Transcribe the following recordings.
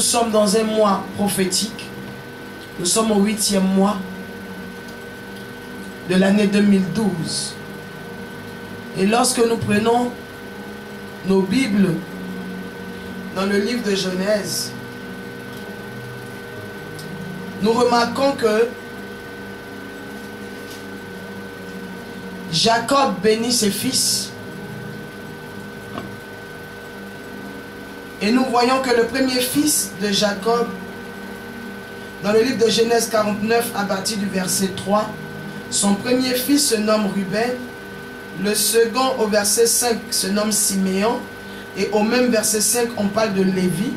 Nous sommes dans un mois prophétique. Nous sommes au 8e mois de l'année 2012. Et lorsque nous prenons nos Bibles dans le livre de Genèse, nous remarquons que Jacob bénit ses fils. Et nous voyons que le premier fils de Jacob, dans le livre de Genèse 49, à partir du verset 3, son premier fils se nomme Ruben, le second au verset 5 se nomme Siméon, et au même verset 5 on parle de Lévi,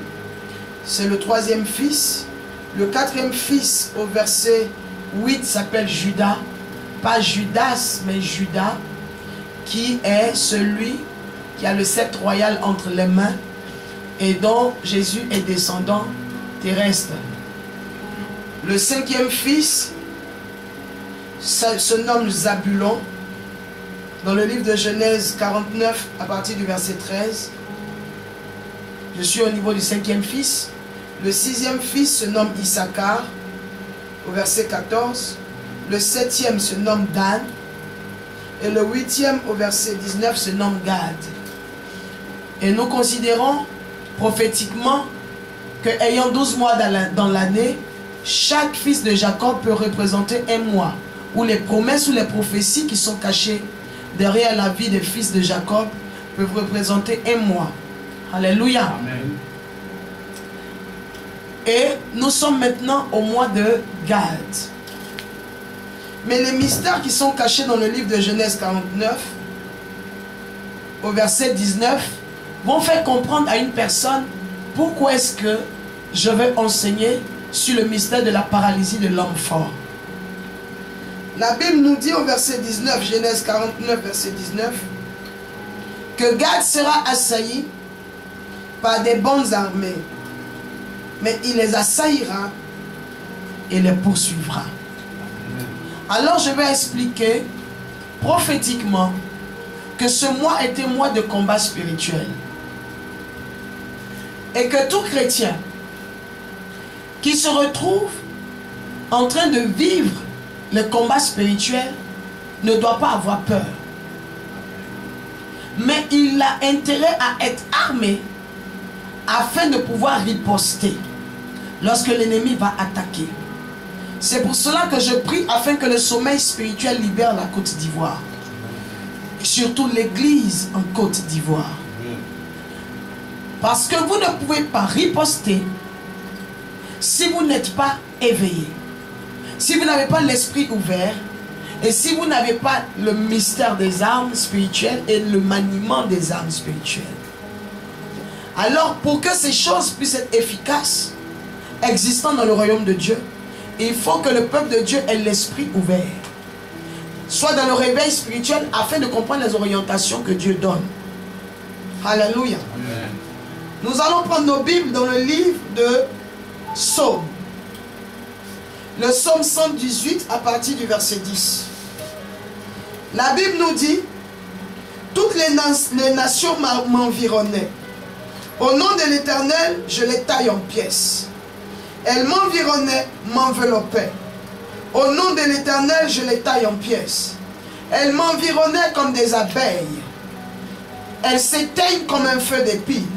c'est le troisième fils. Le quatrième fils au verset 8 s'appelle Judas, pas Judas mais Judas, qui est celui qui a le sceptre royal entre les mains et dont Jésus est descendant terrestre. Le cinquième fils se nomme Zabulon. Dans le livre de Genèse 49 à partir du verset 13, je suis au niveau du cinquième fils. Le sixième fils se nomme Issachar au verset 14. Le septième se nomme Dan. Et le huitième au verset 19 se nomme Gad. Et nous considérons prophétiquement que ayant 12 mois dans l'année, chaque fils de Jacob peut représenter un mois, où les promesses ou les prophéties qui sont cachées derrière la vie des fils de Jacob peuvent représenter un mois. Alléluia. Amen. Et nous sommes maintenant au mois de Gad. Mais les mystères qui sont cachés dans le livre de Genèse 49, au verset 19, vont faire comprendre à une personne pourquoi est-ce que je vais enseigner sur le mystère de la paralysie de l'homme fort. La Bible nous dit au verset 19, Genèse 49, verset 19, que Gad sera assailli par des bandes armées, mais il les assaillira et les poursuivra. Alors je vais expliquer prophétiquement que ce mois est un mois de combat spirituel. Et que tout chrétien qui se retrouve en train de vivre le combat spirituel ne doit pas avoir peur. Mais il a intérêt à être armé afin de pouvoir riposter lorsque l'ennemi va attaquer. C'est pour cela que je prie afin que le sommeil spirituel libère la Côte d'Ivoire. Et surtout l'église en Côte d'Ivoire. Parce que vous ne pouvez pas riposter si vous n'êtes pas éveillé. Si vous n'avez pas l'esprit ouvert et si vous n'avez pas le mystère des armes spirituelles et le maniement des armes spirituelles. Alors pour que ces choses puissent être efficaces, existant dans le royaume de Dieu, il faut que le peuple de Dieu ait l'esprit ouvert. Soit dans le réveil spirituel afin de comprendre les orientations que Dieu donne. Alléluia. Amen. Nous allons prendre nos Bibles dans le livre de Psaume. Le psaume 118 à partir du verset 10. La Bible nous dit: toutes les nations m'environnaient. Au nom de l'Éternel, je les taille en pièces. Elles m'environnaient, m'enveloppaient. Au nom de l'Éternel, je les taille en pièces. Elles m'environnaient comme des abeilles. Elles s'éteignent comme un feu d'épine.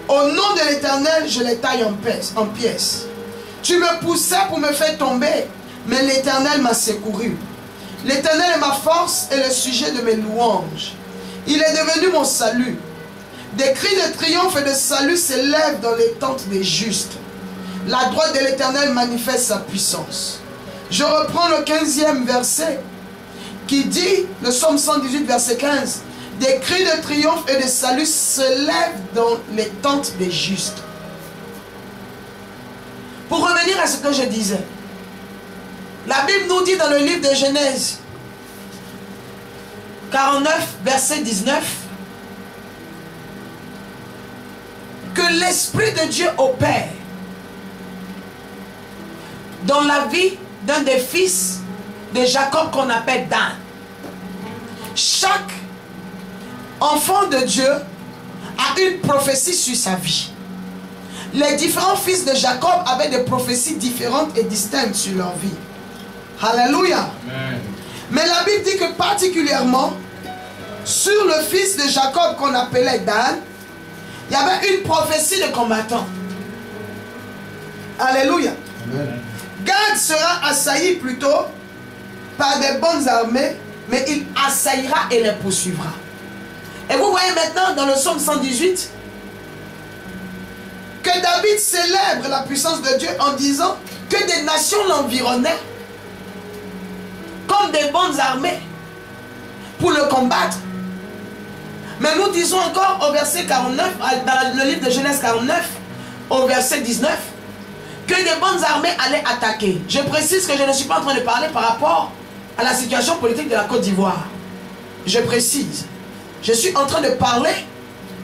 Au nom de l'Éternel, je les taille en pièces. Tu me poussais pour me faire tomber, mais l'Éternel m'a secouru. L'Éternel est ma force et le sujet de mes louanges. Il est devenu mon salut. Des cris de triomphe et de salut s'élèvent dans les tentes des justes. La droite de l'Éternel manifeste sa puissance. Je reprends le 15e verset qui dit, le psaume 118 verset 15, des cris de triomphe et de salut s'élèvent dans les tentes des justes. Pour revenir à ce que je disais, la Bible nous dit dans le livre de Genèse 49 verset 19 que l'Esprit de Dieu opère dans la vie d'un des fils de Jacob qu'on appelle Dan. Chaque enfant de Dieu a une prophétie sur sa vie. les différents fils de Jacob avaient des prophéties différentes et distinctes sur leur vie. Alléluia. Amen. Mais la Bible dit que particulièrement sur le fils de Jacob qu'on appelait Dan, il y avait une prophétie de combattant. Alléluia. Amen. Gad sera assailli plutôt par des bonnes armées, mais il assaillira et les poursuivra. Et vous voyez maintenant dans le psaume 118 que David célèbre la puissance de Dieu en disant que des nations l'environnaient comme des bonnes armées pour le combattre. Mais nous disons encore au verset 49, dans le livre de Genèse 49, au verset 19, que des bonnes armées allaient attaquer. Je précise que je ne suis pas en train de parler par rapport à la situation politique de la Côte d'Ivoire. Je précise. Je suis en train de parler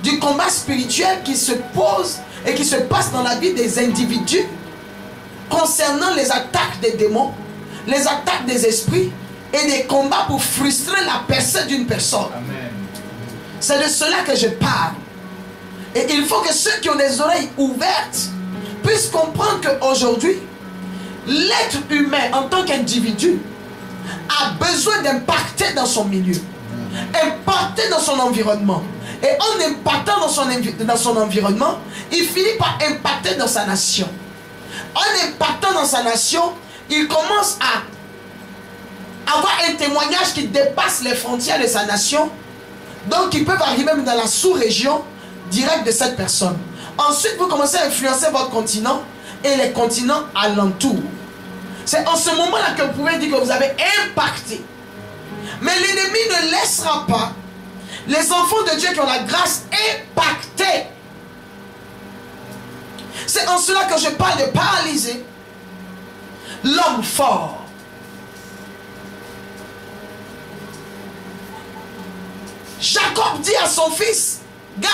du combat spirituel qui se pose et qui se passe dans la vie des individus concernant les attaques des démons, les attaques des esprits et des combats pour frustrer la percée d'une personne. C'est de cela que je parle. Et il faut que ceux qui ont les oreilles ouvertes puissent comprendre qu'aujourd'hui, l'être humain en tant qu'individu a besoin d'impacter dans son milieu, impacter dans son environnement. Et en impactant dans son environnement, il finit par impacter dans sa nation. En impactant dans sa nation, il commence à avoir un témoignage qui dépasse les frontières de sa nation. Donc, ils peuvent arriver même dans la sous-région directe de cette personne. Ensuite, vous commencez à influencer votre continent et les continents alentours. C'est en ce moment-là que vous pouvez dire que vous avez impacté. Mais l'ennemi ne laissera pas les enfants de Dieu qui ont la grâce impacter. C'est en cela que je parle de paralyser l'homme fort. Jacob dit à son fils, Gad,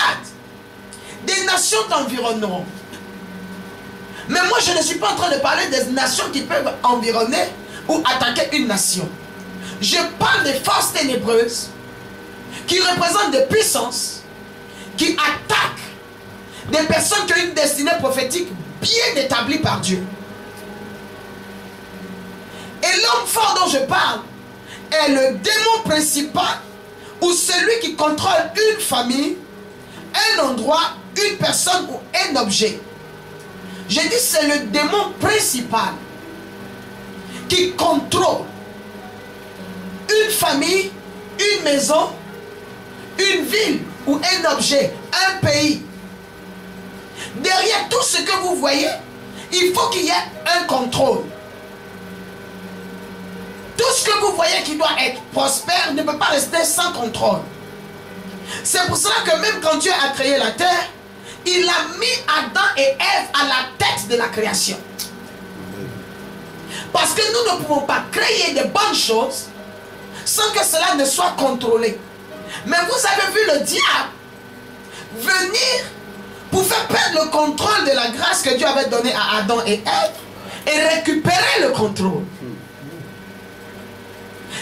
des nations t'environneront. Mais moi je ne suis pas en train de parler des nations qui peuvent environner ou attaquer une nation. Je parle des forces ténébreuses qui représentent des puissances qui attaquent des personnes qui ont une destinée prophétique bien établie par Dieu. Et l'homme fort dont je parle est le démon principal ou celui qui contrôle une famille, un endroit, une personne ou un objet. Je dis c'est le démon principal qui contrôle une famille, une maison, une ville ou un objet, un pays. Derrière tout ce que vous voyez, il faut qu'il y ait un contrôle. Tout ce que vous voyez qui doit être prospère ne peut pas rester sans contrôle. C'est pour cela que même quand Dieu a créé la terre, il a mis Adam et Ève à la tête de la création. Parce que nous ne pouvons pas créer de bonnes choses sans que cela ne soit contrôlé. Mais vous avez vu le diable venir pour faire perdre le contrôle de la grâce que Dieu avait donnée à Adam et Ève et récupérer le contrôle.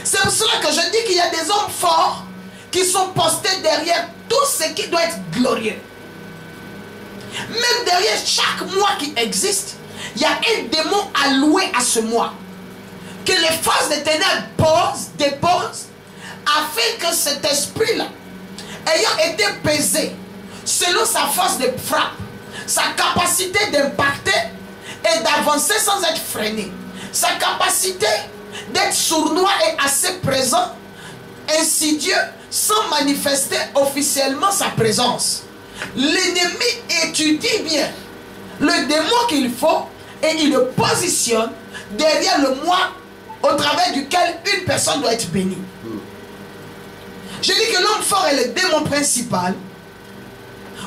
C'est pour cela que je dis qu'il y a des hommes forts qui sont postés derrière tout ce qui doit être glorieux. Même derrière chaque mois qui existe, il y a un démon alloué à ce mois que les forces des ténèbres déposent afin que cet esprit-là, ayant été pesé selon sa force de frappe, sa capacité d'impacter et d'avancer sans être freiné, sa capacité d'être sournois et assez présent, insidieux, sans manifester officiellement sa présence. L'ennemi étudie bien le démon qu'il faut et il le positionne derrière le moi au travers duquel une personne doit être bénie. Je dis que l'homme fort est le démon principal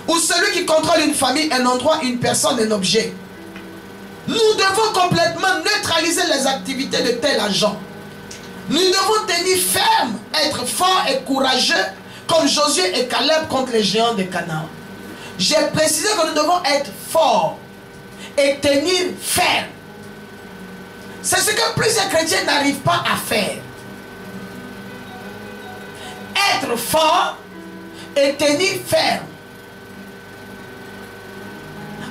ou celui qui contrôle une famille, un endroit, une personne, un objet. Nous devons complètement neutraliser les activités de tel agent. Nous devons tenir ferme, être forts et courageux comme Josué et Caleb contre les géants de Canaan. J'ai précisé que nous devons être forts et tenir ferme. C'est ce que plusieurs chrétiens n'arrivent pas à faire. Être fort et tenir ferme.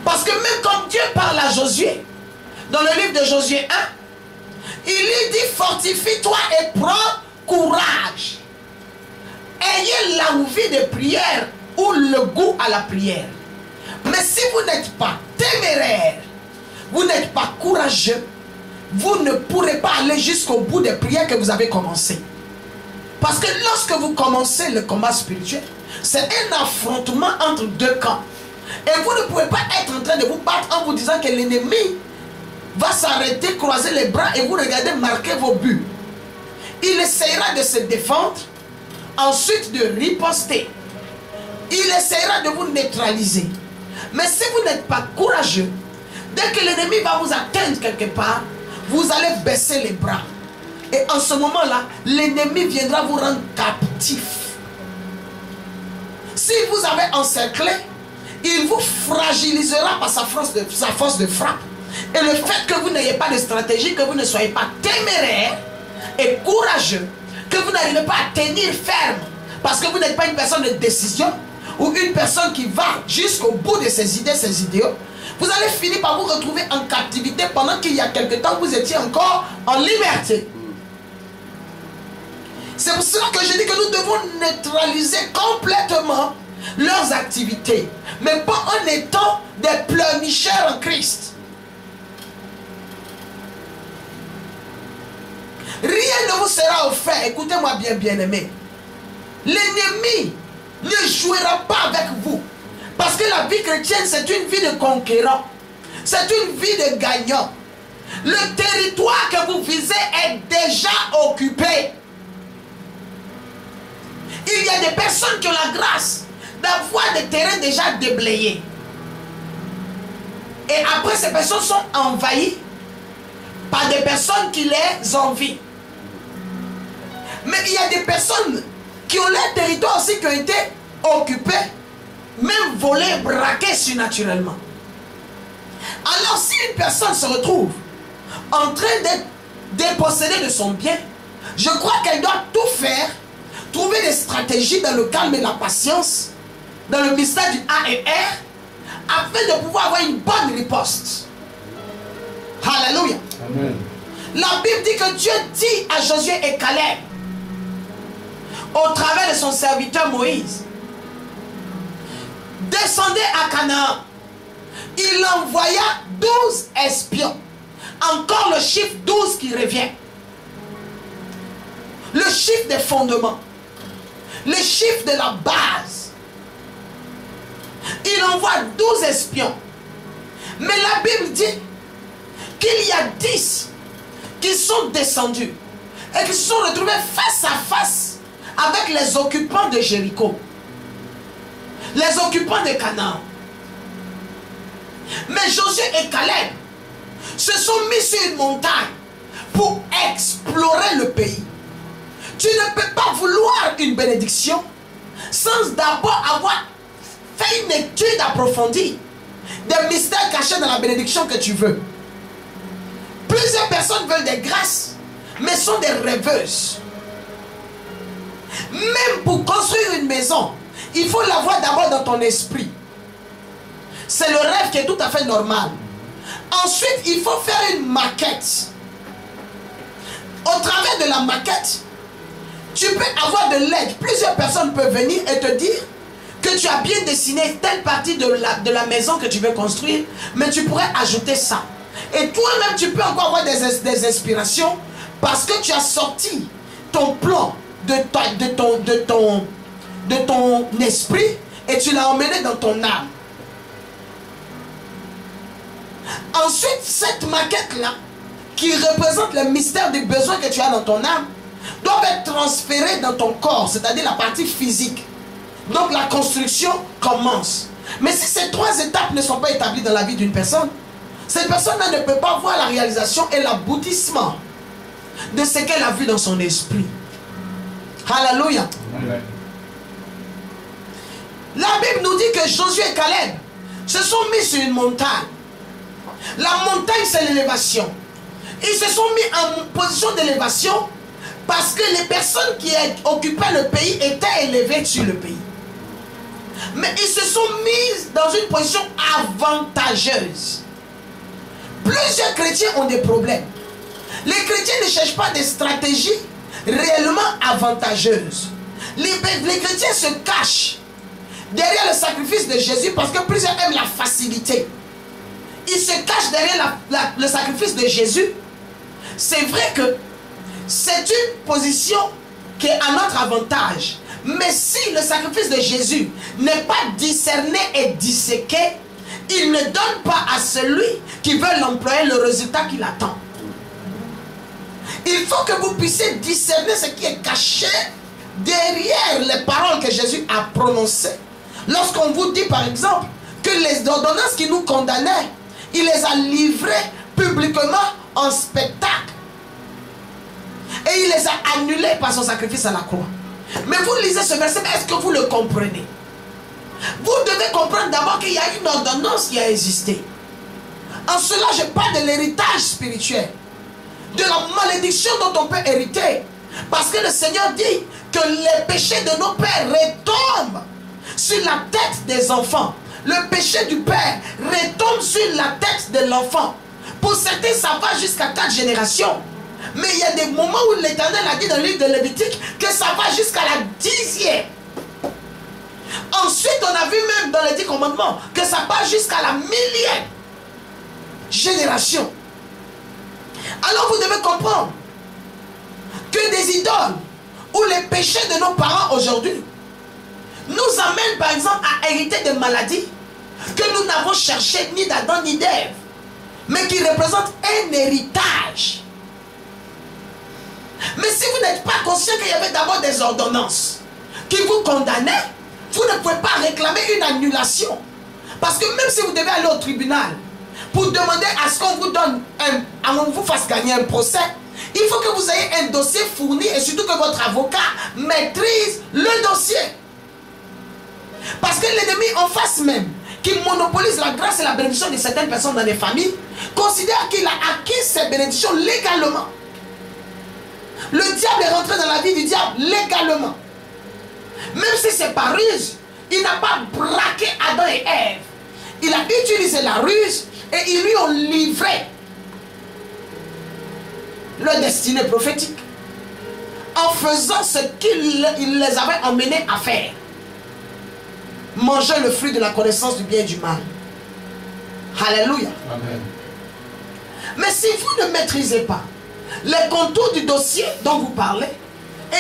Parce que même quand Dieu parle à Josué, dans le livre de Josué 1, il lui dit fortifie-toi et prends courage. Ayez l'envie de prière ou le goût à la prière. Mais si vous n'êtes pas téméraire, vous n'êtes pas courageux, vous ne pourrez pas aller jusqu'au bout des prières que vous avez commencées. Parce que lorsque vous commencez le combat spirituel, c'est un affrontement entre deux camps. Et vous ne pouvez pas être en train de vous battre en vous disant que l'ennemi va s'arrêter, croiser les bras et vous regardez marquer vos buts. Il essaiera de se défendre, ensuite de riposter. Il essaiera de vous neutraliser. Mais si vous n'êtes pas courageux, dès que l'ennemi va vous atteindre quelque part, vous allez baisser les bras. Et en ce moment-là, l'ennemi viendra vous rendre captif. Si vous avez encerclé, il vous fragilisera par sa force de frappe. Et le fait que vous n'ayez pas de stratégie, que vous ne soyez pas téméraire et courageux, que vous n'arrivez pas à tenir ferme, parce que vous n'êtes pas une personne de décision, ou une personne qui va jusqu'au bout de ses idées, ses idéaux, vous allez finir par vous retrouver en captivité pendant qu'il y a quelque temps vous étiez encore en liberté. C'est pour cela que je dis que nous devons neutraliser complètement leurs activités, mais pas en étant des pleurnicheurs en Christ. Rien ne vous sera offert, écoutez-moi bien, bien-aimé. L'ennemi ne jouera pas avec vous. Parce que la vie chrétienne, c'est une vie de conquérant. C'est une vie de gagnant. Le territoire que vous visez est déjà occupé. Il y a des personnes qui ont la grâce d'avoir des terrains déjà déblayés. Et après, ces personnes sont envahies par des personnes qui les envient. Mais il y a des personnes qui ont leur territoire aussi qui ont été occupés, même volés, braqués surnaturellement. Alors si une personne se retrouve en train d'être dépossédée de son bien, je crois qu'elle doit tout faire, trouver des stratégies dans le calme et la patience, dans le mystère du A et R, afin de pouvoir avoir une bonne riposte. Alléluia. Amen. La Bible dit que Dieu dit à Josué et Caleb, au travers de son serviteur Moïse, descendez à Canaan. Il envoya 12 espions. Encore le chiffre 12 qui revient. Le chiffre des fondements. Le chiffre de la base. Il envoie 12 espions. Mais la Bible dit qu'il y a 10 qui sont descendus et qui se sont retrouvés face à face avec les occupants de Jéricho, les occupants de Canaan. Mais Josué et Caleb se sont mis sur une montagne pour explorer le pays. Tu ne peux pas vouloir une bénédiction sans d'abord avoir fait une étude approfondie des mystères cachés dans la bénédiction que tu veux. Plusieurs personnes veulent des grâces, mais sont des rêveuses. Même pour construire une maison, il faut l'avoir d'abord dans ton esprit. C'est le rêve qui est tout à fait normal. Ensuite, il faut faire une maquette. Au travers de la maquette, tu peux avoir de l'aide. Plusieurs personnes peuvent venir et te dire que tu as bien dessiné telle partie de la maison que tu veux construire, mais tu pourrais ajouter ça. Et toi-même, tu peux encore avoir des inspirations parce que tu as sorti ton plan de ton esprit et tu l'as emmené dans ton âme. Ensuite, cette maquette-là, qui représente le mystère des besoins que tu as dans ton âme, doit être transférée dans ton corps, c'est-à-dire la partie physique. Donc la construction commence. Mais si ces trois étapes ne sont pas établies dans la vie d'une personne, cette personne-là ne peut pas voir la réalisation et l'aboutissement de ce qu'elle a vu dans son esprit. Alléluia. La Bible nous dit que Josué et Caleb se sont mis sur une montagne. La montagne, c'est l'élévation. Ils se sont mis en position d'élévation parce que les personnes qui occupaient le pays étaient élevées sur le pays. Mais ils se sont mis dans une position avantageuse. Plusieurs chrétiens ont des problèmes. Les chrétiens ne cherchent pas des stratégies réellement avantageuses. Les chrétiens se cachent derrière le sacrifice de Jésus parce que plusieurs aiment la facilité. Ils se cachent derrière le sacrifice de Jésus. C'est vrai que c'est une position qui est à notre avantage. Mais si le sacrifice de Jésus n'est pas discerné et disséqué, il ne donne pas à celui qui veut l'employer le résultat qu'il attend. Il faut que vous puissiez discerner ce qui est caché derrière les paroles que Jésus a prononcées. Lorsqu'on vous dit par exemple que les ordonnances qui nous condamnaient, il les a livrées publiquement en spectacle. Et il les a annulées par son sacrifice à la croix. Mais vous lisez ce verset, mais est-ce que vous le comprenez? Vous devez comprendre d'abord qu'il y a une ordonnance qui a existé. En cela, je parle de l'héritage spirituel, de la malédiction dont on peut hériter. Parce que le Seigneur dit que les péchés de nos pères retombent sur la tête des enfants. Le péché du père retombe sur la tête de l'enfant. Pour certains, ça va jusqu'à 4 générations. Mais il y a des moments où l'Éternel a dit dans le livre de Lévitique que ça va jusqu'à la 10e. Ensuite, on a vu même dans les 10 commandements que ça va jusqu'à la 1000e génération. Alors vous devez comprendre que des idoles ou les péchés de nos parents aujourd'hui nous amènent par exemple à hériter des maladies que nous n'avons cherché ni d'Adam ni d'Ève, mais qui représentent un héritage. Mais si vous n'êtes pas conscient qu'il y avait d'abord des ordonnances qui vous condamnaient, vous ne pouvez pas réclamer une annulation. Parce que même si vous devez aller au tribunal pour demander à ce qu'on vous donne on vous fasse gagner un procès, il faut que vous ayez un dossier fourni et surtout que votre avocat maîtrise le dossier. Parce que l'ennemi en face même, qui monopolise la grâce et la bénédiction de certaines personnes dans les familles, considère qu'il a acquis ces bénédictions légalement. Le diable est rentré dans la vie du diable légalement. Même si c'est par ruse, il n'a pas braqué Adam et Ève. Il a utilisé la ruse et ils lui ont livré leur destinée prophétique en faisant ce qu'il les avait emmenés à faire. Manger le fruit de la connaissance du bien et du mal. Alléluia. Amen. Mais si vous ne maîtrisez pas les contours du dossier dont vous parlez,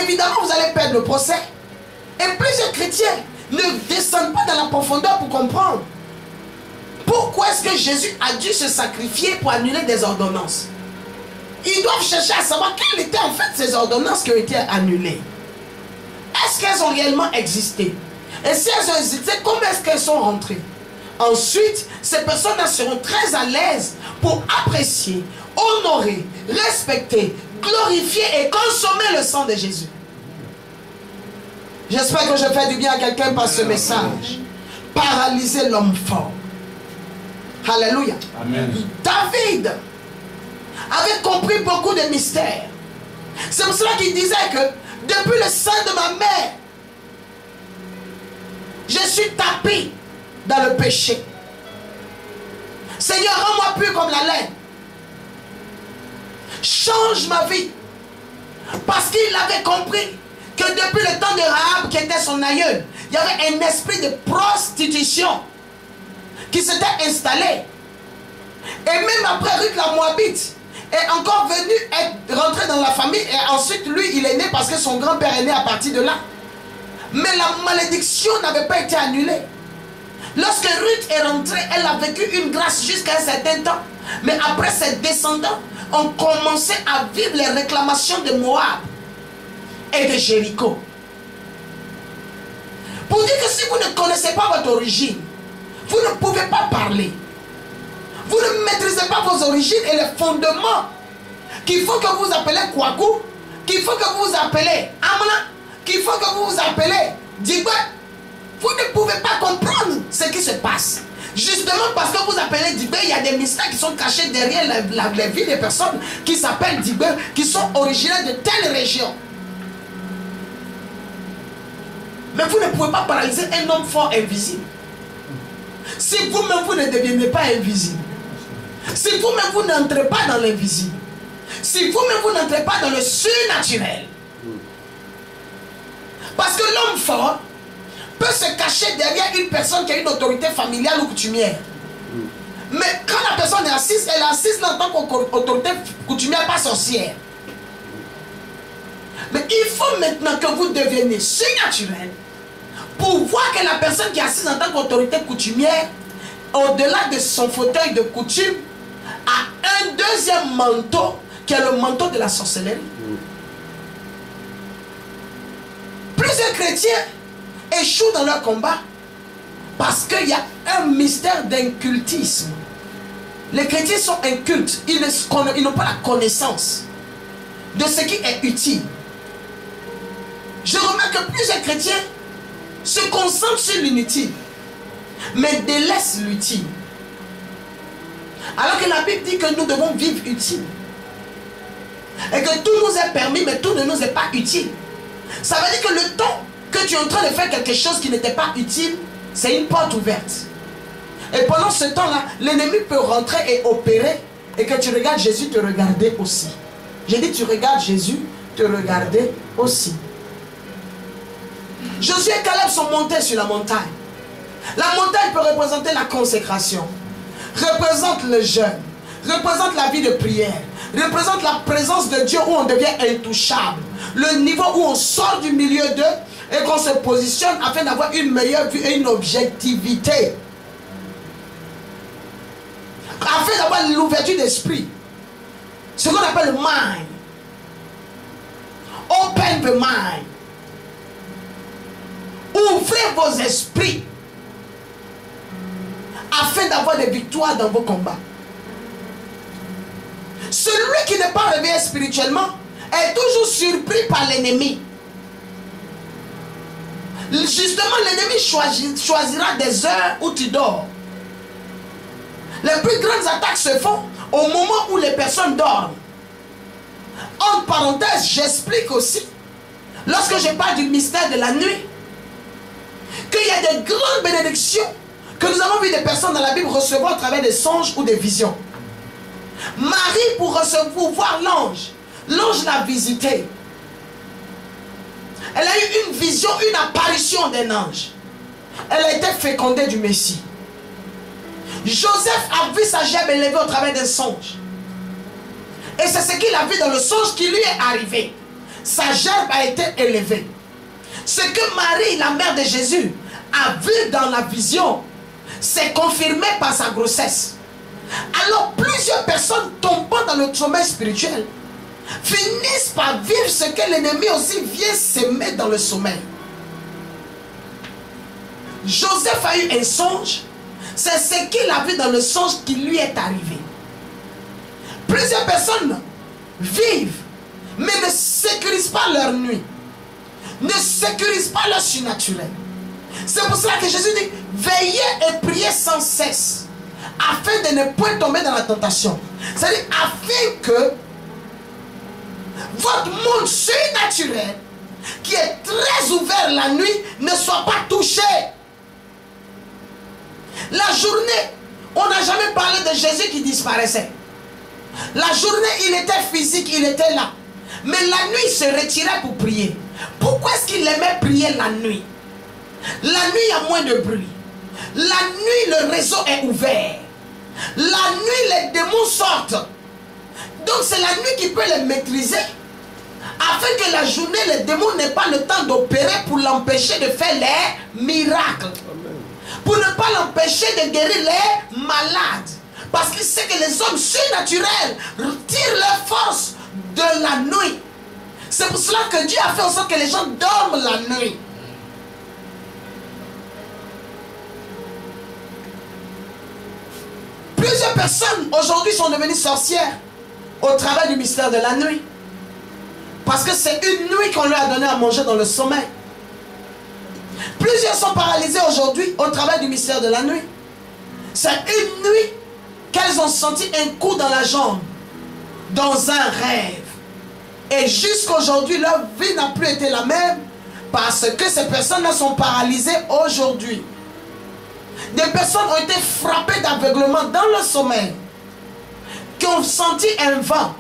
évidemment vous allez perdre le procès. Et plusieurs chrétiens ne descendent pas dans la profondeur pour comprendre pourquoi est-ce que Jésus a dû se sacrifier pour annuler des ordonnances. Ils doivent chercher à savoir quelles étaient en fait ces ordonnances qui ont été annulées. Est-ce qu'elles ont réellement existé? Et si elles ont existé, comment est-ce qu'elles sont rentrées? Ensuite, ces personnes seront très à l'aise pour apprécier, honorer, respecter, glorifier et consommer le sang de Jésus. J'espère que je fais du bien à quelqu'un par ce message. Paralyser l'homme fort. Alléluia. Amen. David avait compris beaucoup de mystères. C'est pour cela qu'il disait que depuis le sein de ma mère, je suis tapé dans le péché. Seigneur, rends-moi pur comme la laine. Change ma vie. Parce qu'il avait compris que depuis le temps de Rahab, qui était son aïeul, il y avait un esprit de prostitution qui s'était installé. Et même après, Ruth la Moabite est encore venu rentrer dans la famille. Et ensuite, lui, il est né parce que son grand-père est né à partir de là. Mais la malédiction n'avait pas été annulée. Lorsque Ruth est rentrée, elle a vécu une grâce jusqu'à un certain temps. Mais après, ses descendants ont commencé à vivre les réclamations de Moab et de Jéricho. Pour dire que si vous ne connaissez pas votre origine, vous ne pouvez pas parler. Vous ne maîtrisez pas vos origines et les fondements qu'il faut que vous appelez Kwaku, qu'il faut que vous appelez Amna, qu'il faut que vous appelez Digwe. Vous ne pouvez pas comprendre ce qui se passe. Justement parce que vous appelez Digwe, il y a des mystères qui sont cachés derrière la vie des personnes qui s'appellent Digwe, qui sont originaires de telle région. Mais vous ne pouvez pas paralyser un homme fort invisible. Si vous-même vous ne devenez pas invisible, si vous-même vous n'entrez pas dans l'invisible, si vous-même vous n'entrez pas dans le surnaturel, parce que l'homme fort peut se cacher derrière une personne qui a une autorité familiale ou coutumière. Mais quand la personne est assise, elle est assise là en tant qu'autorité coutumière, pas sorcière. Mais il faut maintenant que vous deveniez surnaturel pour voir que la personne qui est assise en tant qu'autorité coutumière, au-delà de son fauteuil de coutume, a un deuxième manteau qui est le manteau de la sorcellerie. Plusieurs chrétiens échouent dans leur combat parce qu'il y a un mystère d'incultisme. Les chrétiens sont incultes, ils n'ont pas la connaissance de ce qui est utile. Je remarque que plusieurs chrétiens se concentrent sur l'inutile, mais délaissent l'utile. Alors que la Bible dit que nous devons vivre utile. Et que tout nous est permis, mais tout ne nous est pas utile. Ça veut dire que le temps que tu es en train de faire quelque chose qui n'était pas utile, c'est une porte ouverte. Et pendant ce temps-là, l'ennemi peut rentrer et opérer, et que tu regardes Jésus te regarder aussi. J'ai dit tu regardes Jésus te regarder aussi. Josué et Caleb sont montés sur la montagne. La montagne peut représenter la consécration, représente le jeûne, représente la vie de prière, représente la présence de Dieu où on devient intouchable, le niveau où on sort du milieu d'eux et qu'on se positionne afin d'avoir une meilleure vue et une objectivité, afin d'avoir l'ouverture d'esprit, ce qu'on appelle le mind. Open the mind. Ouvrez vos esprits afin d'avoir des victoires dans vos combats. Celui qui n'est pas réveillé spirituellement est toujours surpris par l'ennemi. Justement, l'ennemi choisira des heures où tu dors. Les plus grandes attaques se font au moment où les personnes dorment. Entre parenthèses, j'explique aussi, lorsque je parle du mystère de la nuit, qu'il y a des grandes bénédictions que nous avons vu des personnes dans la Bible recevoir à travers des songes ou des visions. Marie, pour voir l'ange, l'ange l'a visité. Elle a eu une vision, une apparition d'un ange. Elle a été fécondée du Messie. Joseph a vu sa gerbe élevée au travers d'un songe. Et c'est ce qu'il a vu dans le songe qui lui est arrivé. Sa gerbe a été élevée. Ce que Marie, la mère de Jésus, a vu dans la vision, c'est confirmé par sa grossesse. Alors plusieurs personnes tombant dans le sommeil spirituel finissent par vivre ce que l'ennemi aussi vient s'aimer dans le sommeil. Joseph a eu un songe. C'est ce qu'il a vu dans le songe qui lui est arrivé. Plusieurs personnes vivent, mais ne sécurisent pas leur nuit, ne sécurisent pas leur surnaturel. C'est pour cela que Jésus dit, veillez et priez sans cesse, afin de ne point tomber dans la tentation. C'est-à-dire, afin que votre monde surnaturel, qui est très ouvert la nuit, ne soit pas touché. La journée, on n'a jamais parlé de Jésus qui disparaissait. La journée, il était physique, il était là. Mais la nuit, il se retirait pour prier. Pourquoi est-ce qu'il aimait prier la nuit? La nuit, il y a moins de bruit. La nuit, le réseau est ouvert. La nuit, les démons sortent. Donc, c'est la nuit qui peut les maîtriser. Afin que la journée, les démons n'aient pas le temps d'opérer pour l'empêcher de faire les miracles. Pour ne pas l'empêcher de guérir les malades. Parce qu'il sait que les hommes surnaturels retirent leur force de la nuit. C'est pour cela que Dieu a fait en sorte que les gens dorment la nuit. Plusieurs personnes aujourd'hui sont devenues sorcières au travers du mystère de la nuit. Parce que c'est une nuit qu'on leur a donné à manger dans le sommeil. Plusieurs sont paralysés aujourd'hui au travers du mystère de la nuit. C'est une nuit qu'elles ont senti un coup dans la jambe, dans un rêve. Et jusqu'aujourd'hui, leur vie n'a plus été la même Parce que ces personnes-là sont paralysées aujourd'hui. Des personnes ont été frappées d'aveuglement dans le sommeil, qui ont senti un vent.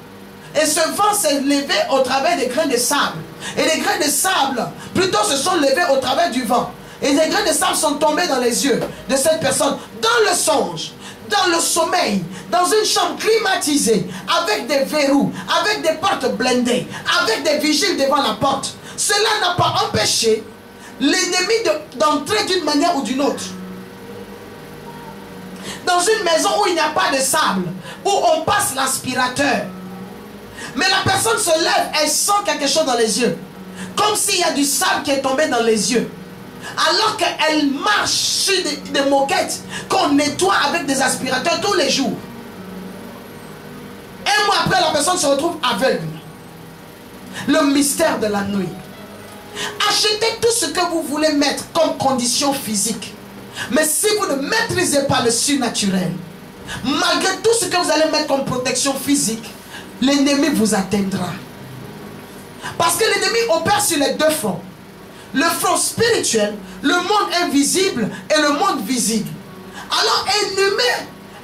Et ce vent s'est levé au travers des grains de sable. Et les grains de sable, plutôt, se sont levés au travers du vent. Et les grains de sable sont tombés dans les yeux de cette personne, dans le songe, dans le sommeil, dans une chambre climatisée, avec des verrous, avec des portes blindées, avec des vigiles devant la porte. Cela n'a pas empêché l'ennemi d'entrer d'une manière ou d'une autre. Dans une maison où il n'y a pas de sable, où on passe l'aspirateur, mais la personne se lève, elle sent quelque chose dans les yeux, comme s'il y a du sable qui est tombé dans les yeux, alors qu'elle marche sur des moquettes qu'on nettoie avec des aspirateurs tous les jours. Un mois après, la personne se retrouve aveugle. Le mystère de la nuit. Achetez tout ce que vous voulez mettre comme condition physique, mais si vous ne maîtrisez pas le surnaturel, malgré tout ce que vous allez mettre comme protection physique, l'ennemi vous atteindra. Parce que l'ennemi opère sur les deux fronts. Le front spirituel, le monde invisible et le monde visible. Alors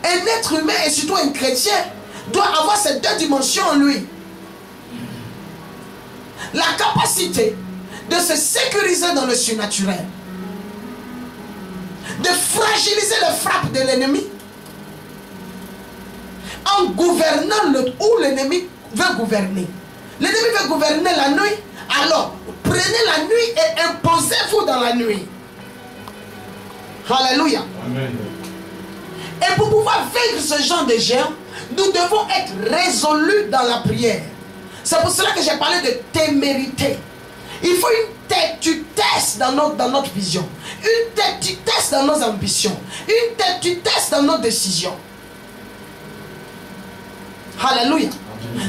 un être humain et surtout un chrétien doit avoir ces deux dimensions en lui. La capacité de se sécuriser dans le surnaturel, de fragiliser les frappes de l'ennemi en gouvernant où l'ennemi veut gouverner. L'ennemi veut gouverner la nuit, alors prenez la nuit et imposez-vous dans la nuit. Alléluia. Amen. Et pour pouvoir vaincre ce genre de géant, nous devons être résolus dans la prière. C'est pour cela que j'ai parlé de témérité. Il faut une têtudesse dans notre vision. Une têtudesse dans nos ambitions. Une têtudesse dans nos décisions. Alléluia.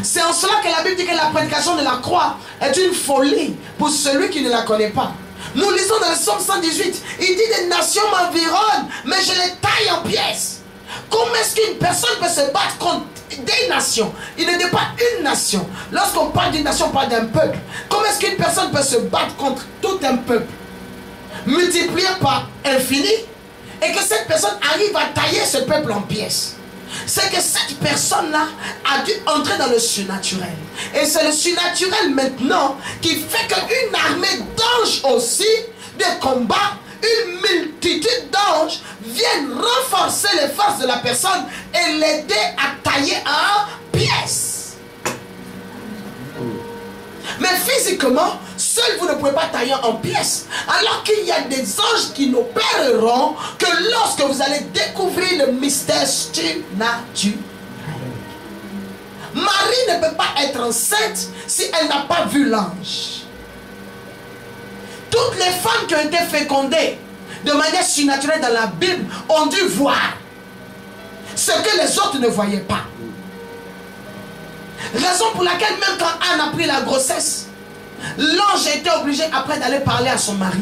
C'est en cela que la Bible dit que la prédication de la croix est une folie pour celui qui ne la connaît pas. Nous lisons dans le Psaume 118, il dit des nations m'environnent, mais je les taille en pièces. Comment est-ce qu'une personne peut se battre contre des nations? Il ne dit pas une nation. Lorsqu'on parle d'une nation, on parle d'un peuple. Comment est-ce qu'une personne peut se battre contre tout un peuple multiplié par infini et que cette personne arrive à tailler ce peuple en pièces? C'est que cette personne-là a dû entrer dans le surnaturel. Et c'est le surnaturel maintenant qui fait qu'une armée d'anges aussi, de combat, une multitude d'anges viennent renforcer les forces de la personne et l'aider à tailler en pièces. Mais physiquement, seul vous ne pouvez pas tailler en pièces. Alors qu'il y a des anges qui n'opéreront que lorsque vous allez découvrir le mystère surnaturel. Marie ne peut pas être enceinte si elle n'a pas vu l'ange. Toutes les femmes qui ont été fécondées de manière surnaturelle dans la Bible ont dû voir ce que les autres ne voyaient pas. Raison pour laquelle même quand Anne a pris la grossesse, l'ange était obligé après d'aller parler à son mari.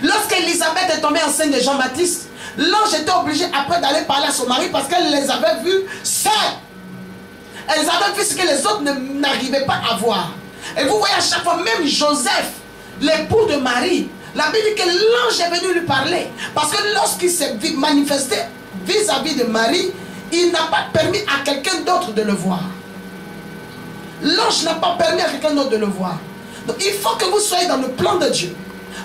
Lorsqu'Élisabeth est tombée enceinte de Jean-Baptiste, l'ange était obligé après d'aller parler à son mari parce qu'elle les avait vus seuls. Elles avaient vu ce que les autres n'arrivaient pas à voir. Et vous voyez à chaque fois, même Joseph, l'époux de Marie, la Bible dit que l'ange est venu lui parler. Parce que lorsqu'il s'est manifesté vis-à-vis de Marie, il n'a pas permis à quelqu'un d'autre de le voir. L'ange n'a pas permis à quelqu'un d'autre de le voir. Donc il faut que vous soyez dans le plan de Dieu.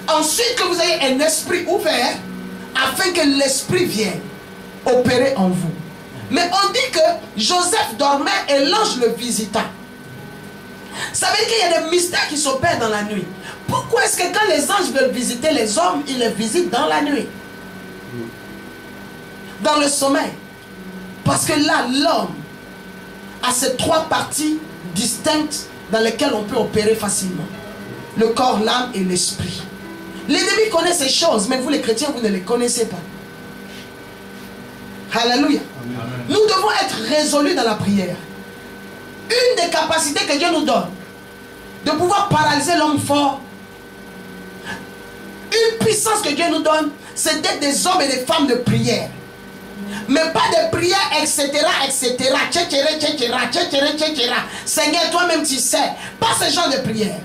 Ensuite que vous ayez un esprit ouvert, afin que l'esprit vienne opérer en vous. Mais on dit que Joseph dormait et l'ange le visita. Ça veut dire qu'il y a des mystères qui s'opèrent dans la nuit. Pourquoi est-ce que quand les anges veulent visiter les hommes, ils les visitent dans la nuit? Dans le sommeil. Parce que là, l'homme a ces trois parties distinctes dans lesquelles on peut opérer facilement. Le corps, l'âme et l'esprit. L'ennemi connaît ces choses, mais vous les chrétiens, vous ne les connaissez pas. Alléluia. Amen. Nous devons être résolus dans la prière. Une des capacités que Dieu nous donne, de pouvoir paralyser l'homme fort, une puissance que Dieu nous donne, c'est d'être des hommes et des femmes de prière. Mais pas de prières, etc., etc. Seigneur, toi-même tu sais. Pas ce genre de prière.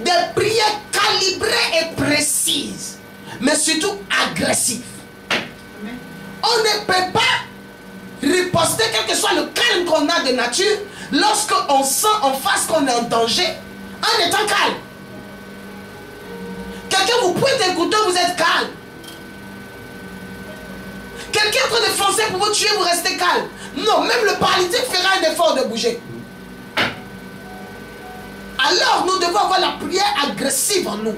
Des prières calibrée et précise, mais surtout agressive. On ne peut pas riposter quel que soit le calme qu'on a de nature lorsqu'on sent en face qu'on est en danger en étant calme. Quelqu'un vous pointe un couteau, vous êtes calme. Quelqu'un est en train de foncer pour vous tuer, vous restez calme. Non, même le paralytique fera un effort de bouger. Alors nous devons avoir la prière agressive en nous.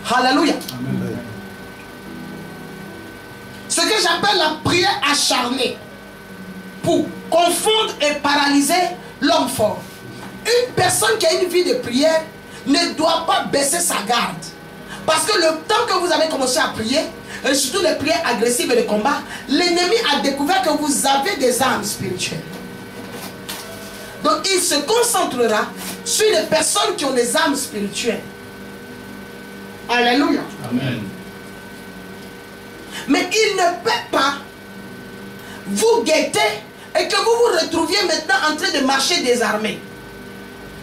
Alléluia. Amen. Ce que j'appelle la prière acharnée pour confondre et paralyser l'homme fort. Une personne qui a une vie de prière ne doit pas baisser sa garde. Parce que le temps que vous avez commencé à prier, et surtout les prières agressives et les combats, l'ennemi a découvert que vous avez des armes spirituelles. Donc il se concentrera sur les personnes qui ont des armes spirituelles. Alléluia. Amen. Mais il ne peut pas vous guetter et que vous vous retrouviez maintenant en train de marcher désarmé.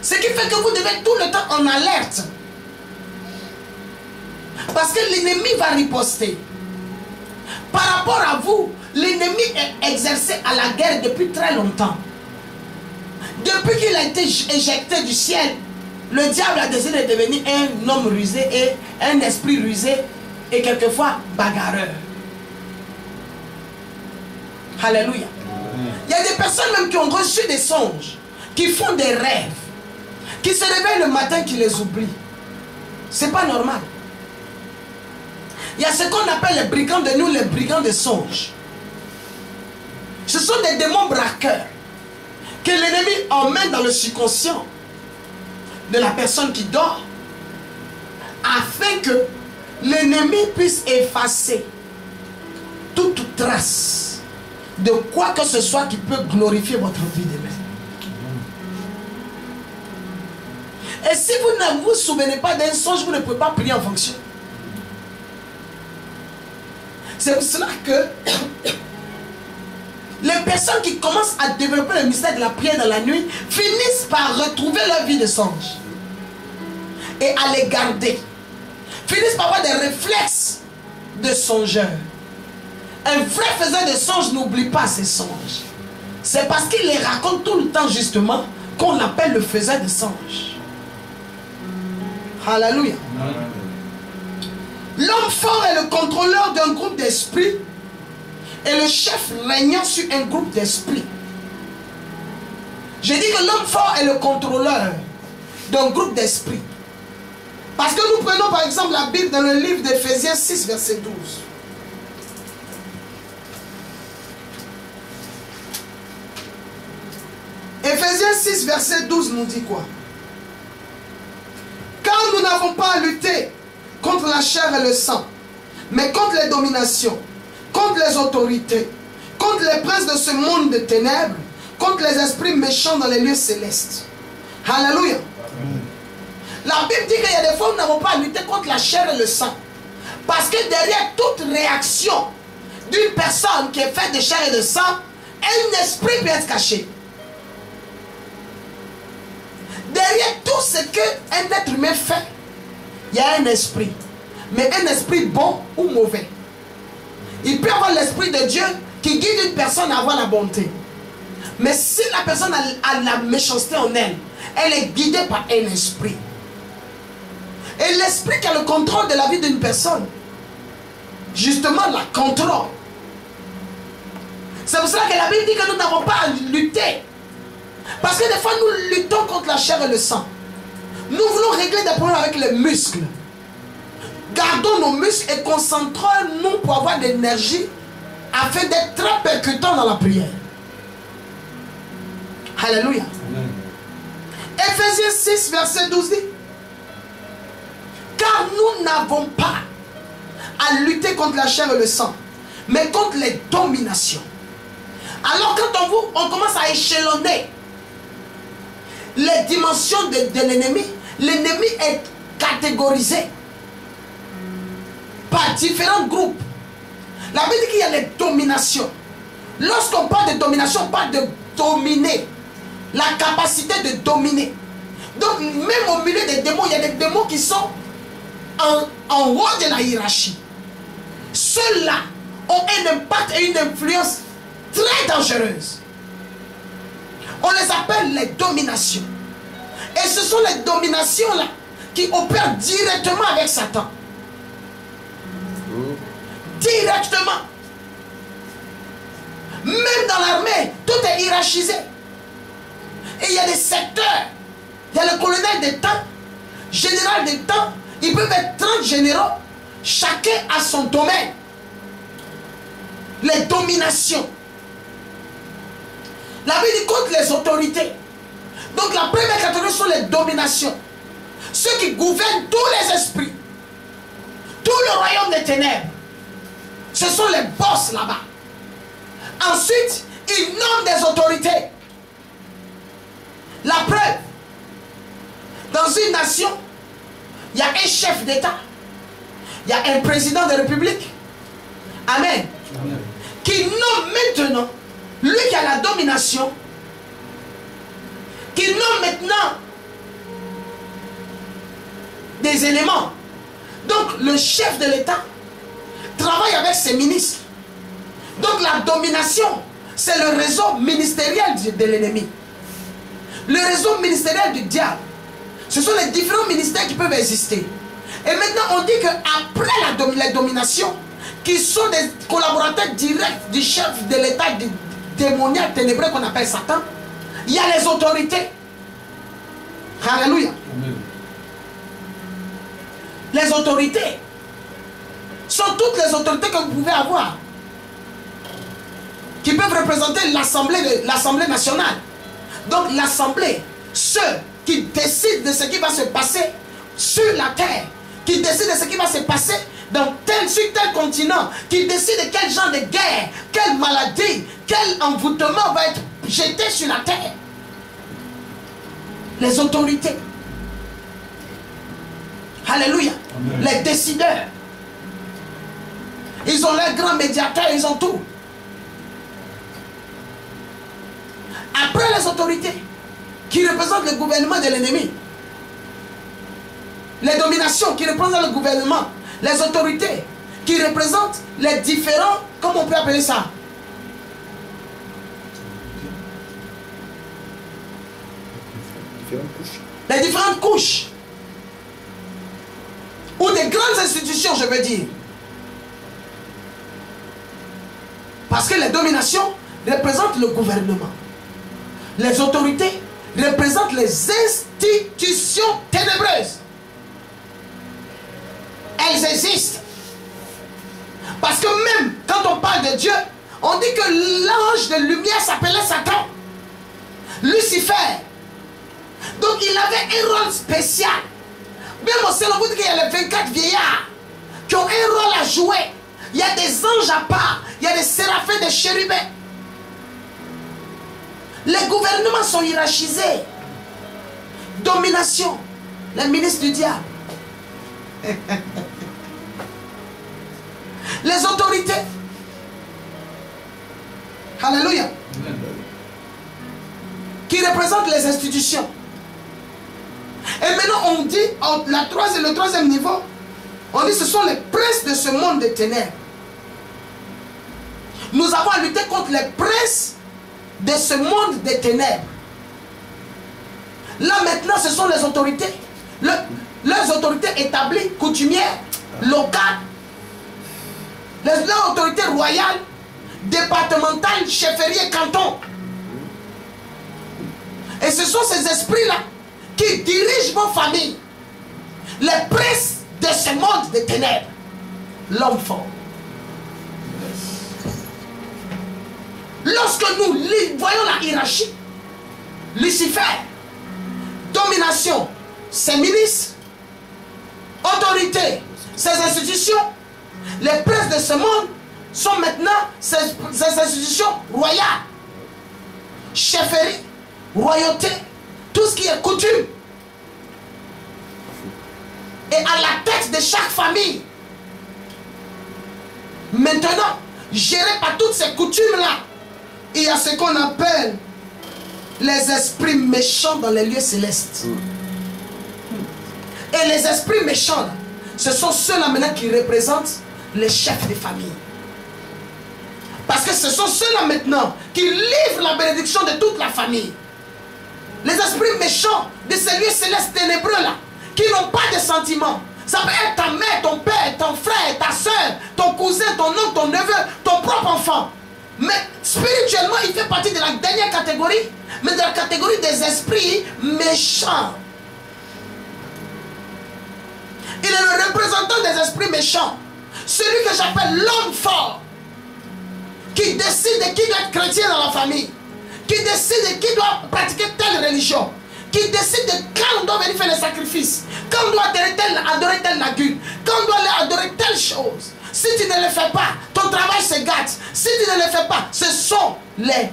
Ce qui fait que vous devez tout le temps en alerte. Parce que l'ennemi va riposter. Par rapport à vous, l'ennemi est exercé à la guerre depuis très longtemps. Depuis qu'il a été éjecté du ciel, le diable a décidé de devenir un homme rusé et un esprit rusé et quelquefois bagarreur. Alléluia. Il y a des personnes même qui ont reçu des songes, qui font des rêves, qui se réveillent le matin, qui les oublient. C'est pas normal. Il y a ce qu'on appelle les brigands de nuit, les brigands de songes. Ce sont des démons braqueurs que l'ennemi emmène dans le subconscient de la personne qui dort afin que l'ennemi puisse effacer toute trace de quoi que ce soit qui peut glorifier votre vie demain. Et si vous ne vous souvenez pas d'un songe, vous ne pouvez pas prier en fonction. C'est pour cela que les personnes qui commencent à développer le mystère de la prière dans la nuit finissent par retrouver leur vie de songe et à les garder. Finissent par avoir des réflexes de songeur. Un vrai faiseur de songes n'oublie pas ses songes. C'est parce qu'il les raconte tout le temps justement qu'on l'appelle le faiseur de songes. Alléluia. L'homme fort est le contrôleur d'un groupe d'esprits et le chef régnant sur un groupe d'esprits. J'ai dit que l'homme fort est le contrôleur d'un groupe d'esprits. Parce que nous prenons par exemple la Bible dans le livre d'Éphésiens 6, verset 12. Éphésiens 6, verset 12 nous dit quoi? Car nous n'avons pas à lutter contre la chair et le sang, mais contre les dominations, contre les autorités, contre les princes de ce monde de ténèbres, contre les esprits méchants dans les lieux célestes. Alléluia. La Bible dit qu'il y a des fois où nous n'avons pas à lutter contre la chair et le sang. Parce que derrière toute réaction d'une personne qui est faite de chair et de sang, un esprit peut être caché. Derrière tout ce qu'un être humain fait, il y a un esprit. Mais un esprit bon ou mauvais. Il peut avoir l'esprit de Dieu qui guide une personne à avoir la bonté. Mais si la personne a la méchanceté en elle, elle est guidée par un esprit. Et l'esprit qui a le contrôle de la vie d'une personne, justement la contrôle. C'est pour cela que la Bible dit que nous n'avons pas à lutter. Parce que des fois nous luttons contre la chair et le sang. Nous voulons régler des problèmes avec les muscles. Gardons nos muscles et concentrons-nous pour avoir de l'énergie afin d'être très percutants dans la prière. Alléluia. Éphésiens 6, verset 12 dit: car nous n'avons pas à lutter contre la chair et le sang, mais contre les dominations. Alors quand on commence à échelonner les dimensions de l'ennemi, l'ennemi est catégorisé par différents groupes. La Bible dit qu'il y a les dominations. Lorsqu'on parle de domination, on parle de dominer. La capacité de dominer. Donc, même au milieu des démons, il y a des démons qui sont en haut de la hiérarchie. Ceux-là ont un impact et une influence très dangereuse. On les appelle les dominations. Et ce sont les dominations-là qui opèrent directement avec Satan. Directement. Même dans l'armée, tout est hiérarchisé. Et il y a des secteurs. Il y a le colonel des temps, général des temps. Ils peuvent être 30 généraux. Chacun a son domaine. Les dominations. La Bible dit contre les autorités. Donc la première catégorie sont les dominations. Ceux qui gouvernent tous les esprits. Tout le royaume des ténèbres. Ce sont les boss là-bas. Ensuite, ils nomment des autorités. La preuve. Dans une nation, il y a un chef d'État. Il y a un président de la République. Amen. Amen. Qui nomme maintenant, lui qui a la domination, qui nomme maintenant des éléments. Donc le chef de l'État travaille avec ses ministres. Donc la domination, c'est le réseau ministériel de l'ennemi. Le réseau ministériel du diable. Ce sont les différents ministères qui peuvent exister. Et maintenant on dit qu'après la domination, qui sont des collaborateurs directs du chef de l'État démoniaque ténébreux qu'on appelle Satan, il y a les autorités. Alléluia. Amen. Les autorités sont toutes les autorités que vous pouvez avoir, qui peuvent représenter l'Assemblée nationale. Donc l'Assemblée, ceux qui décident de ce qui va se passer sur la terre, qui décident de ce qui va se passer sur tel continent, qui décident de quel genre de guerre, quelle maladie, quel envoûtement va être jeté sur la terre. Les autorités. Alléluia. Amen. Les décideurs. Ils ont leurs grands médiateurs, ils ont tout. Après les autorités, qui représentent le gouvernement de l'ennemi. Les dominations qui représentent le gouvernement. Les autorités qui représentent les différents, comment on peut appeler ça? Les différentes couches. Ou des grandes institutions, je veux dire. Parce que les dominations représentent le gouvernement. Les autorités représentent les institutions ténébreuses. Elles existent. Parce que même quand on parle de Dieu, on dit que l'ange de lumière s'appelait Satan. Lucifer. Donc il avait un rôle spécial. Même au ciel, on vous dit qu'il y a les 24 vieillards qui ont un rôle à jouer. Il y a des anges à part. Il y a des séraphins, des chérubins. Les gouvernements sont hiérarchisés. Domination. Les ministres du diable. Les autorités. Alléluia. Qui représentent les institutions. Et maintenant on dit, le troisième niveau, on dit ce sont les princes de ce monde de ténèbres. Nous avons à lutter contre les princes de ce monde des ténèbres. Là maintenant ce sont les autorités. Les autorités établies, coutumières, locales. Les autorités royales, départementales, chefferies et cantons. Et ce sont ces esprits-là qui dirigent vos familles. Les princes de ce monde des ténèbres. L'homme fort. Lorsque nous voyons la hiérarchie, Lucifer, domination, ses ministres, autorité, ses institutions, les princes de ce monde sont maintenant ces institutions royales. Chefferie, royauté, tout ce qui est coutume. Et à la tête de chaque famille. Maintenant, géré par toutes ces coutumes-là, il y a ce qu'on appelle les esprits méchants dans les lieux célestes. Et les esprits méchants, là, ce sont ceux-là maintenant qui représentent les chefs de famille. Parce que ce sont ceux-là maintenant qui livrent la bénédiction de toute la famille. Les esprits méchants de ces lieux célestes ténébreux là, qui n'ont pas de sentiments. Ça peut être ta mère, ton père, ton frère, ta soeur, ton cousin, ton oncle, ton neveu, ton propre enfant. Mais spirituellement, il fait partie de la dernière catégorie, mais de la catégorie des esprits méchants. Il est le représentant des esprits méchants. Celui que j'appelle l'homme fort. Qui décide de qui doit être chrétien dans la famille. Qui décide de qui doit pratiquer telle religion. Qui décide de quand on doit venir faire les sacrifices. Quand on doit adorer telle lagune. Quand on doit aller adorer telle chose. Si tu ne le fais pas, ton travail se gâte. Si tu ne le fais pas, ce sont les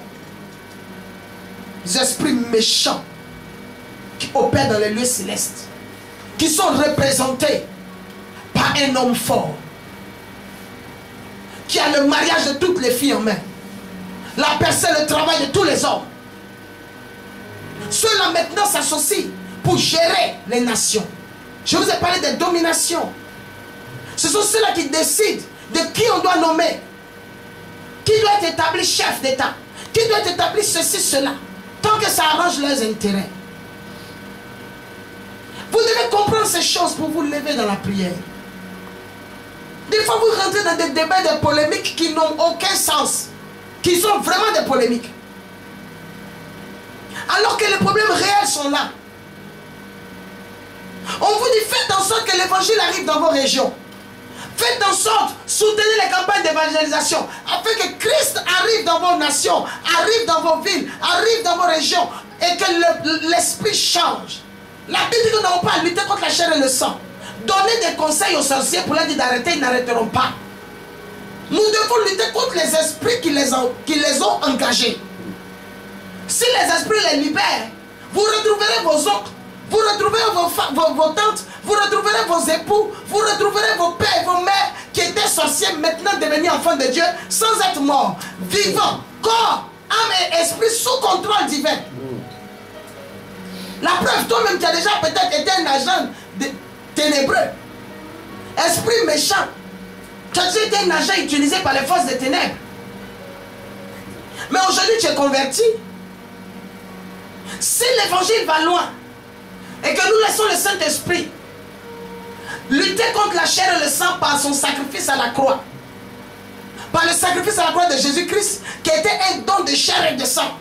esprits méchants qui opèrent dans les lieux célestes. Qui sont représentés par un homme fort. Qui a le mariage de toutes les filles en main. La personne, le travail de tous les hommes. Ceux-là maintenant s'associent pour gérer les nations. Je vous ai parlé de domination. Ce sont ceux-là qui décident de qui on doit nommer. Qui doit être établi chef d'État. Qui doit être établi ceci, cela. Tant que ça arrange leurs intérêts. Vous devez comprendre ces choses pour vous lever dans la prière. Des fois, vous rentrez dans des débats, des polémiques qui n'ont aucun sens. Qui sont vraiment des polémiques. Alors que les problèmes réels sont là. On vous dit, faites en sorte que l'évangile arrive dans vos régions. Faites en sorte, soutenez les campagnes d'évangélisation. Afin que Christ arrive dans vos nations, arrive dans vos villes, arrive dans vos régions. Et que l'esprit change. La Bible dit que nous n'avons pas à lutter contre la chair et le sang. Donnez des conseils aux sorciers pour leur dire d'arrêter, ils n'arrêteront pas. Nous devons lutter contre les esprits qui les ont engagés. Si les esprits les libèrent, vous retrouverez vos oncles, vous retrouverez vos tantes, vous retrouverez vos époux, vous retrouverez vos pères et vos mères qui étaient sorciers, maintenant devenus enfants de Dieu, sans être morts, vivants, corps, âme et esprit sous contrôle divin. La preuve, toi-même, tu as déjà peut-être été un agent ténébreux, esprit méchant. Tu as déjà été un agent utilisé par les forces des ténèbres. Mais aujourd'hui, tu es converti. Si l'évangile va loin et que nous laissons le Saint-Esprit lutter contre la chair et le sang par son sacrifice à la croix, par le sacrifice à la croix de Jésus-Christ qui était un don de chair et de sang,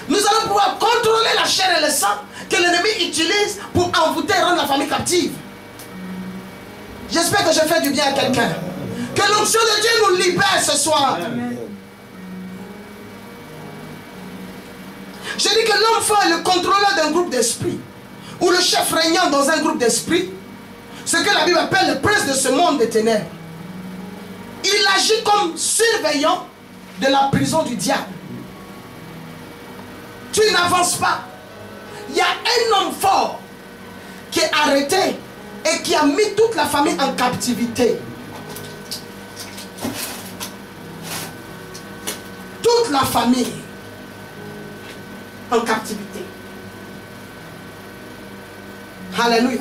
nous allons pouvoir contrôler la chair et le sang que l'ennemi utilise pour envoûter et rendre la famille captive. J'espère que je fais du bien à quelqu'un. Que l'onction de Dieu nous libère ce soir. Amen. Je dis que l'homme fort est le contrôleur d'un groupe d'esprits, ou le chef régnant dans un groupe d'esprits, ce que la Bible appelle le prince de ce monde des ténèbres. Il agit comme surveillant de la prison du diable. Tu n'avances pas. Il y a un homme fort qui est arrêté et qui a mis toute la famille en captivité. Toute la famille en captivité. Alléluia.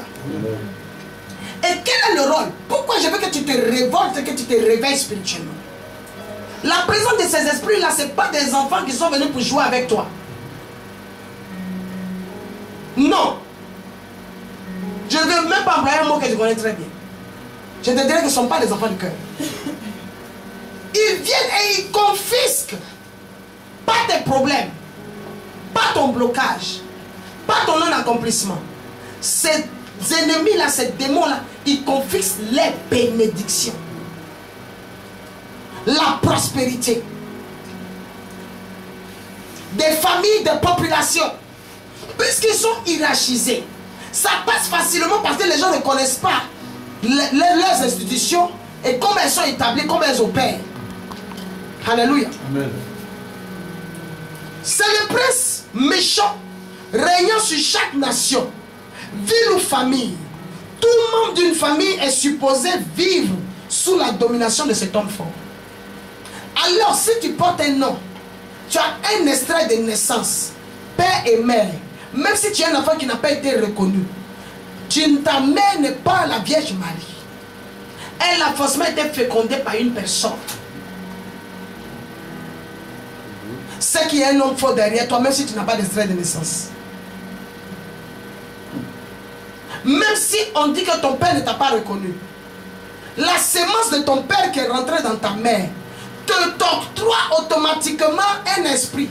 Et quel est le rôle? Pourquoi je veux que tu te révoltes et que tu te réveilles spirituellement? La présence de ces esprits-là, ce n'est pas des enfants qui sont venus pour jouer avec toi. Non. Je ne veux même pas employer un mot que je connais très bien. Je te dirais que ce ne sont pas des enfants du cœur. Ils viennent et ils confisquent pas tes problèmes, pas ton blocage, pas ton non-accomplissement. Ces ennemis-là, ces démons-là, ils confisquent les bénédictions, la prospérité des familles, des populations. Puisqu'ils sont hiérarchisés, ça passe facilement parce que les gens ne connaissent pas leurs institutions et comment elles sont établies, comment elles opèrent. Alléluia. Amen. C'est le prince méchant régnant sur chaque nation, ville ou famille. Tout membre d'une famille est supposé vivre sous la domination de cet homme fort. Alors si tu portes un nom, tu as un extrait de naissance, père et mère. Même si tu es un enfant qui n'a pas été reconnu, Ta mère n'est pas la Vierge Marie. Elle a forcément été fécondée par une personne. C'est qu'il y a un homme fort derrière toi, même si tu n'as pas d'extrait de naissance. Même si on dit que ton père ne t'a pas reconnu, la sémence de ton père qui est rentrée dans ta mère te t'octroie automatiquement un esprit.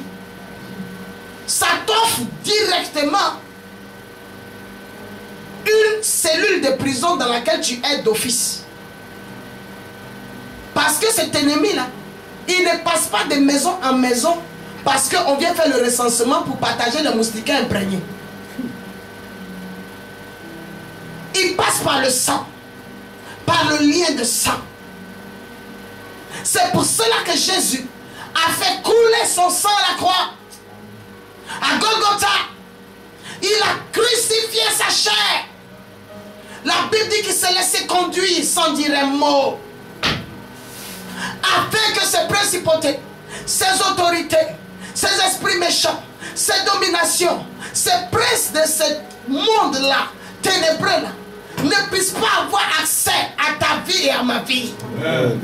Ça t'offre directement une cellule de prison dans laquelle tu es d'office. Parce que cet ennemi-là, il ne passe pas de maison en maison parce qu'on vient faire le recensement pour partager le moustiquaire imprégné. Il passe par le sang, par le lien de sang. C'est pour cela que Jésus a fait couler son sang à la croix. À Golgotha, il a crucifié sa chair. La Bible dit qu'il s'est laissé conduire sans dire un mot. Afin que ces principautés, ces autorités, ces esprits méchants, ces dominations, ces princes de ce monde-là, ténébreux-là, ne puissent pas avoir accès à ta vie et à ma vie. Amen.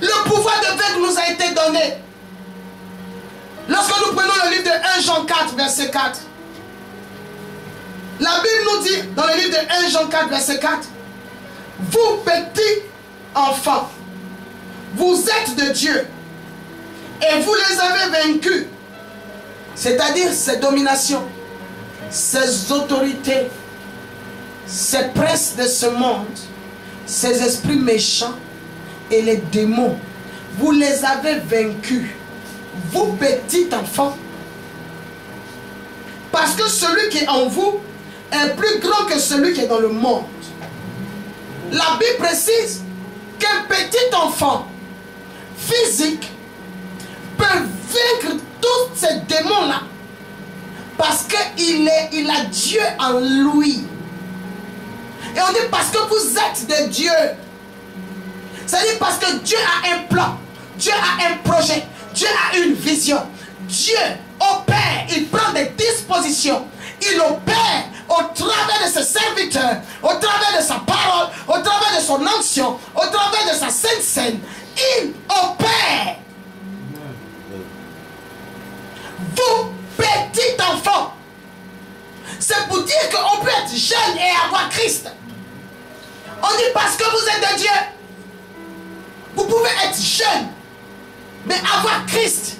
Le pouvoir de vaincre nous a été donné. Lorsque nous prenons le livre de 1 Jean 4, verset 4, la Bible nous dit, dans le livre de 1 Jean 4, verset 4, vous petits enfants, vous êtes de Dieu et vous les avez vaincus. C'est-à-dire ces dominations, ces autorités, ces princes de ce monde, ces esprits méchants et les démons. Vous les avez vaincus. Vous petits enfants. Parce que celui qui est en vous est plus grand que celui qui est dans le monde. La Bible précise qu'un petit enfant physique peut vaincre tous ces démons-là parce qu'il a Dieu en lui. Et on dit parce que vous êtes de Dieu. C'est-à-dire parce que Dieu a un plan, Dieu a un projet, Dieu a une vision. Dieu opère, il prend des dispositions. Il opère au travers de ses serviteurs, au travers de sa parole, au travers de son onction, au travers de sa sainte scène. Il opère. Vous, petits enfants, c'est pour dire qu'on peut être jeune et avoir Christ. On dit parce que vous êtes de Dieu. Vous pouvez être jeune, mais avoir Christ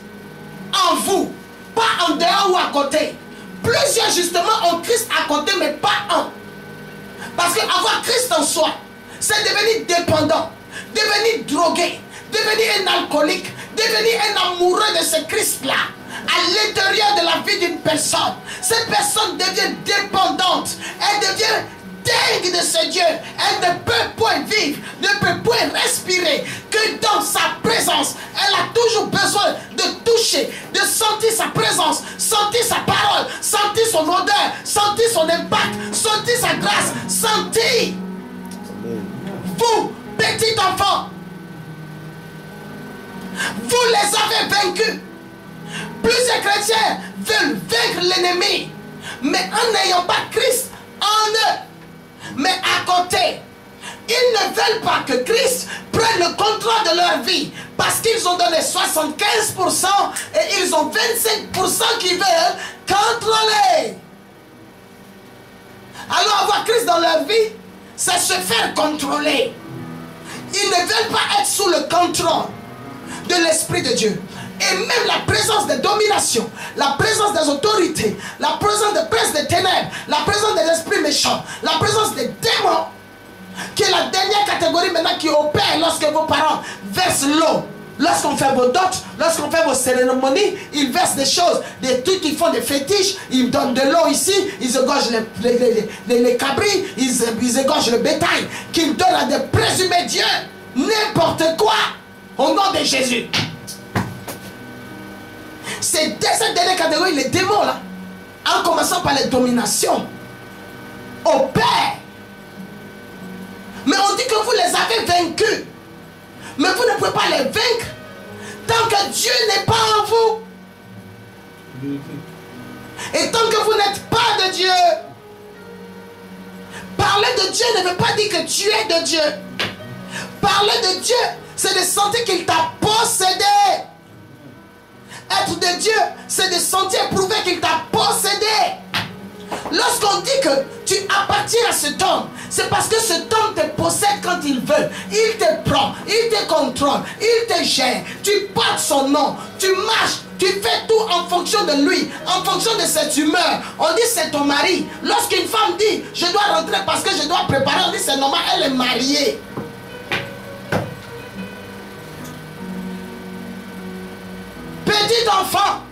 en vous, pas en dehors ou à côté. Plusieurs justement ont Christ à côté, mais pas un. Parce qu'avoir Christ en soi, c'est devenir dépendant, devenir drogué, devenir un alcoolique, devenir un amoureux de ce Christ-là. À l'intérieur de la vie d'une personne, cette personne devient dépendante, elle devient dingue de ce Dieu. Elle ne peut point vivre, ne peut point respirer que dans sa présence. Elle a toujours besoin de toucher, de sentir sa présence, sentir sa parole, sentir son odeur, sentir son impact, sentir sa grâce, sentir. Vous, petits enfants, vous les avez vaincus. Plusieurs chrétiens veulent vaincre l'ennemi, mais en n'ayant pas Christ en eux. Mais à côté, ils ne veulent pas que Christ prenne le contrôle de leur vie parce qu'ils ont donné 75% et ils ont 25% qui veulent contrôler. Alors avoir Christ dans leur vie, c'est se faire contrôler. Ils ne veulent pas être sous le contrôle de l'Esprit de Dieu. Et même la présence de domination, la présence des autorités, la présence des princes des ténèbres, la présence des esprits méchants, la présence des démons, qui est la dernière catégorie maintenant qui opère lorsque vos parents versent l'eau. Lorsqu'on fait vos dots, lorsqu'on fait vos cérémonies, ils versent des choses, des trucs qui font des fétiches, ils donnent de l'eau ici, ils égorgent les cabris, ils égorgent le bétail, qu'ils donnent à des présumés dieux, n'importe quoi, au nom de Jésus. C'est de cette dernière catégorie, les démons là, en commençant par les dominations, opèrent. Mais on dit que vous les avez vaincus. Mais vous ne pouvez pas les vaincre tant que Dieu n'est pas en vous. Et tant que vous n'êtes pas de Dieu, parler de Dieu ne veut pas dire que tu es de Dieu. Parler de Dieu, c'est de sentir qu'il t'a possédé. Être de Dieu, c'est de sentir éprouver qu'il t'a possédé. Lorsqu'on dit que tu appartiens à cet homme, c'est parce que cet homme te possède quand il veut. Il te prend, il te contrôle, il te gère. Tu portes son nom, tu marches, tu fais tout en fonction de lui, en fonction de cette humeur. On dit c'est ton mari. Lorsqu'une femme dit je dois rentrer parce que je dois préparer, on dit c'est normal, elle est mariée. Petit enfant,